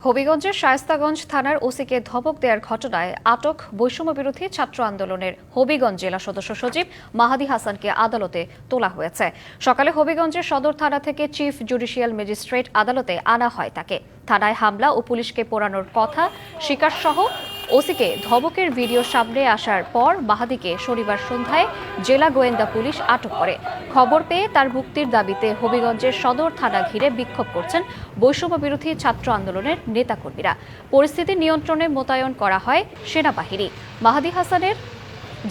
হবিগঞ্জের শায়েস্তাগঞ্জ থানার ওসিকে ধমক দেওয়ার ঘটনায় আটক বৈষম্য বিরোধী ছাত্র আন্দোলনের হবিগঞ্জ জেলা সদস্য সচিব মাহাদি হাসানকে আদালতে তোলা হয়েছে। সকালে হবিগঞ্জের সদর থানা থেকে চিফ জুডিশিয়াল ম্যাজিস্ট্রেট আদালতে আনা হয় তাকে। থানায় হামলা ও পুলিশকে পোড়ানোর কথা স্বীকার সহ ওসিকে ধমকের ভিডিও সামনে আসার পর মাহাদিকে শনিবার সন্ধ্যায় জেলা গোয়েন্দা পুলিশ আটক করে। খবর পেয়ে তার মুক্তির দাবিতে হবিগঞ্জের সদর থানা ঘিরে বিক্ষোভ করছেন বৈষম্য বিরোধী ছাত্র আন্দোলনের নেতাকর্মীরা। পরিস্থিতি নিয়ন্ত্রণে মোতায়েন করা হয় সেনাবাহিনী। মাহাদি হাসানের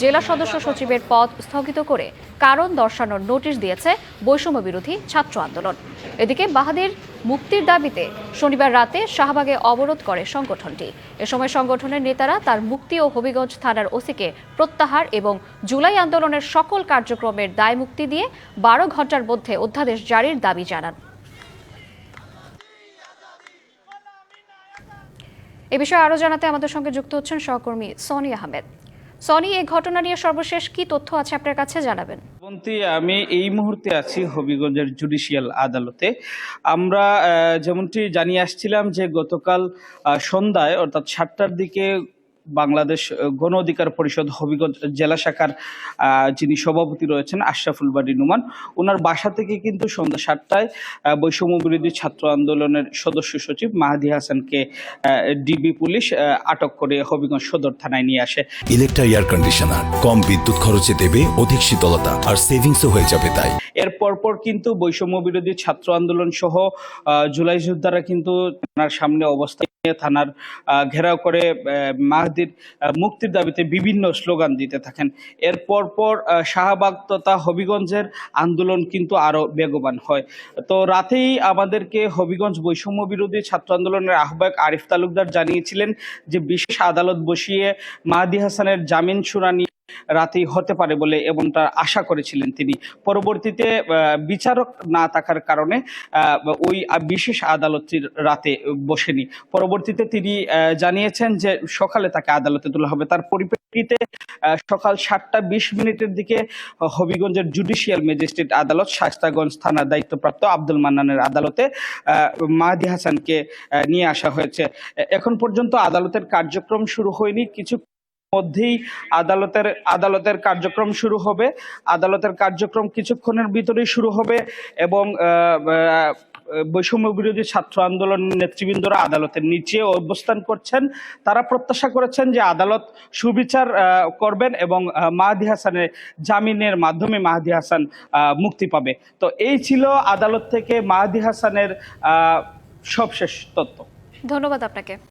জেলা সদস্য সচিবের পদ স্থগিত করে কারণ দর্শানোর নোটিশ দিয়েছে বৈষম্য বিরোধী ছাত্র আন্দোলন। এদিকে মাহাদির মুক্তির দাবিতে শনিবার রাতে শাহবাগে অবরোধ করে সংগঠনটি। এ সময় সংগঠনের নেতারা তার মুক্তি ও হবিগঞ্জ থানার ওসিকে প্রত্যাহার এবং জুলাই আন্দোলনের সকল কার্যক্রমের দায় মুক্তি দিয়ে 12 ঘণ্টার মধ্যে অধ্যাদেশ জারির দাবি জানান। এ বিষয়ে আরও জানাতে আমাদের সঙ্গে যুক্ত হচ্ছেন সহকর্মী সনি আহমেদ। সনি, এই ঘটনা নিয়ে সর্বশেষ কি তথ্য আছে আপনার কাছে জানাবেন? আমি এই মুহূর্তে আছি হবিগঞ্জের জুডিশিয়াল আদালতে। আমরা যেমনটি জানিয়ে আসছিলাম যে গতকাল সন্ধ্যায় অর্থাৎ 7টার দিকে বাংলাদেশ গণ অধিকার পরিষদ হবিগঞ্জ জেলা শাখার যিনি সভাপতি রয়েছেন আশরাফুল বারী নুমান, ওনার বাসা থেকে কিন্তু সন্ধ্যা 7টায় বৈষম্য বিরোধী ছাত্র আন্দোলনের সদস্য সচিব মাহাদি হাসানকে ডিবি পুলিশ আটক করে হবিগঞ্জ সদর থানায় নিয়ে আসে। ইলেকট্রা এয়ার কন্ডিশনার কম বিদ্যুৎ খরচে দেবে অধিক শীতলতা আর সেভিংসও হয়ে যাবে। তাই এর পরপর কিন্তু বৈষম্য বিরোধী ছাত্র আন্দোলন সহ জুলাই যোদ্ধারা কিন্তু থানার সামনে অবস্থান থানার ঘেরাও করে মাহাদির মুক্তির দাবিতে বিভিন্ন স্লোগান দিতে থাকেন। এর পরপর শাহবাগ তথা হবিগঞ্জের আন্দোলন কিন্তু আরো বেগবান হয়। তো রাতেই আমাদেরকে হবিগঞ্জ বৈষম্য বিরোধী ছাত্র আন্দোলনের আহ্বায়ক আরিফ তালুকদার জানিয়েছিলেন যে বিশেষ আদালত বসিয়ে মাহাদি হাসানের জামিন শুনানি রাতেই হতে পারে বলে এমনটা আশা করেছিলেন তিনি। পরবর্তীতে বিচারক না থাকার কারণে ওই বিশেষ আদালতটির রাতে বসেনি। পরবর্তীতে তিনি জানিয়েছেন যে সকালে তাকে আদালতে তোলা হবে। তার পরিপ্রেক্ষিতে সকাল 7টা 20 দিকে হবিগঞ্জের জুডিশিয়াল ম্যাজিস্ট্রেট আদালত শায়েস্তাগঞ্জ থানার দায়িত্বপ্রাপ্ত আব্দুল মান্নানের আদালতে মাহাদি হাসানকে নিয়ে আসা হয়েছে। এখন পর্যন্ত আদালতের কার্যক্রম শুরু হয়নি। কিছু মধ্যেই আদালতের কার্যক্রম শুরু হবে। আদালতের কার্যক্রম কিছুক্ষণের ভিতরেই শুরু হবে এবং বৈষম্য বিরোধী ছাত্র আন্দোলন নেতৃবৃন্দরা আদালতের নিচে অবস্থান করছেন। তারা প্রত্যাশা করেছেন যে আদালত সুবিচার করবেন এবং মাহাদি হাসানের জামিনের মাধ্যমে মাহাদি হাসান মুক্তি পাবে। তো এই ছিল আদালত থেকে মাহাদি হাসানের সবশেষ তথ্য। ধন্যবাদ আপনাকে।